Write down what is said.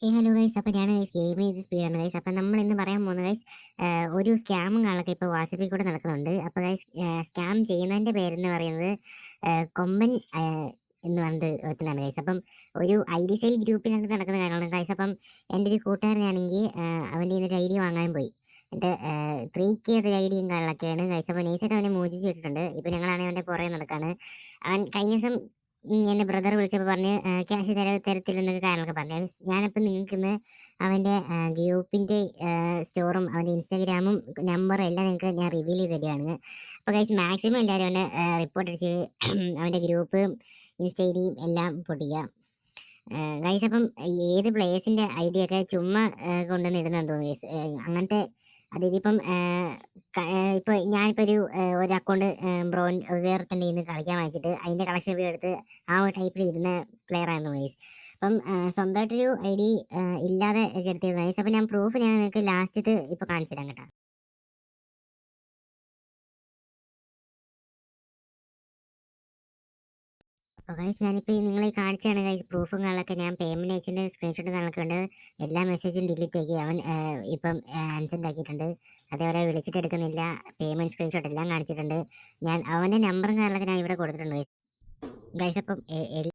Hello guys, അപ്പോൾ ഞാൻ game ചെയ്ത് സ്പീഡാണ് ഗൈസ്. അപ്പം നമ്മൾ ഇന്ന് പറയാൻ പോകുന്നത് ഗൈസ്, ഒരു സ്കാമും കാണൊക്കെ ഇപ്പോൾ വാട്സപ്പിൽ കൂടെ നടക്കുന്നുണ്ട്. അപ്പോൾ ഗൈസ്, സ്കാം ചെയ്യുന്നതിൻ്റെ പേരെന്ന് പറയുന്നത് കൊമ്പൻ എന്ന് പറഞ്ഞിട്ട് ഒരുത്തനാണ് ഗൈസ്. അപ്പം ഒരു ഐ ഡി സെയിൽ ഗ്രൂപ്പിലാണ് നടക്കുന്ന കാര്യമാണ് ഗൈസ്. അപ്പം എൻ്റെ ഒരു കൂട്ടുകാരനാണെങ്കിൽ അവൻ്റെ ഒരു ഐ ഡി വാങ്ങാൻ പോയി. എൻ്റെ 3K ഒരു ഐ ഡിയും കാര്യങ്ങളൊക്കെയാണ് ഗൈസ്. അപ്പോൾ നൈസായിട്ട് അവനെ മോചിച്ച് വിട്ടിട്ടുണ്ട്. ഇപ്പോൾ ഞങ്ങളാണെങ്കിൽ അവൻ്റെ പുറകെ നടക്കാണ്. അവൻ കഴിഞ്ഞ ദിവസം എൻ്റെ ബ്രദർ വിളിച്ചപ്പോൾ പറഞ്ഞ് ക്യാഷ് തരത്തില്ലെന്നൊക്കെ കാര്യങ്ങളൊക്കെ പറഞ്ഞു. ഞാനപ്പോൾ നിങ്ങൾക്ക് ഇന്ന് അവൻ്റെ ഗ്രൂപ്പിൻ്റെ സ്റ്റോറും അവൻ്റെ ഇൻസ്റ്റാഗ്രാമും നമ്പറും എല്ലാം നിങ്ങൾക്ക് ഞാൻ റിവീൽ ചെയ്ത് തരികയാണ്. അപ്പോൾ കഴിച്ച് മാക്സിമം എല്ലാവരും അവനെ റിപ്പോർട്ട് അടിച്ച് അവൻ്റെ ഗ്രൂപ്പ് ഇൻസ്റ്റ ഐ ഡിയും എല്ലാം പൊട്ടിക്കുക. ഗൈസ്, അപ്പം ഏത് പ്ലേസിൻ്റെ ഐ ഡി ഒക്കെ ചുമ്മാ കൊണ്ടുവന്ന് ഇടുന്നതെന്ന് തോന്നുന്നു ഗൈസ്. അങ്ങനത്തെ ഇതിപ്പം ഇപ്പോൾ ഞാനിപ്പോൾ ഒരു അക്കൗണ്ട് വേറൊരുത്തൻ്റെ കയ്യിൽ നിന്ന് കളിക്കാൻ വാങ്ങിച്ചിട്ട് അതിൻ്റെ കളക്ഷൻ വീഡിയോ എടുത്ത് ആ ഒരു ടൈപ്പിൽ ഇരുന്ന പ്ലെയർ ആയിരുന്നു ഗൈസ്. അപ്പം സ്വന്തമായിട്ടൊരു ഐ ഡി ഇല്ലാതെ ഒക്കെ എടുത്തിരുന്നു ഗൈസ്. അപ്പം ഞാൻ പ്രൂഫ് നിങ്ങൾക്ക് ലാസ്റ്റ് ഇപ്പോൾ കാണിച്ചു തരാം കേട്ടോ. അപ്പോൾ ഗൈസ്, ഞാനിപ്പോൾ നിങ്ങളെ കാണിച്ചാണ് ഗൈസ് പ്രൂഫും കാര്യങ്ങളൊക്കെ. ഞാൻ പേയ്മെൻറ്റ് അയച്ചതിൻ്റെ സ്ക്രീൻഷോട്ടും കാര്യങ്ങളൊക്കെ ഉണ്ട്. എല്ലാ മെസ്സേജും ഡിലീറ്റ് ആക്കി അവൻ ഇപ്പം ആൻസെൻ്റ് ആക്കിയിട്ടുണ്ട്. അതേപോലെ വിളിച്ചിട്ട് എടുക്കുന്നില്ല. പേയ്മെൻറ്റ് സ്ക്രീൻഷോട്ട് എല്ലാം കാണിച്ചിട്ടുണ്ട്. ഞാൻ അവൻ്റെ നമ്പറും കാര്യങ്ങളൊക്കെ ഞാൻ ഇവിടെ കൊടുത്തിട്ടുണ്ട് ഗൈസ്. അപ്പം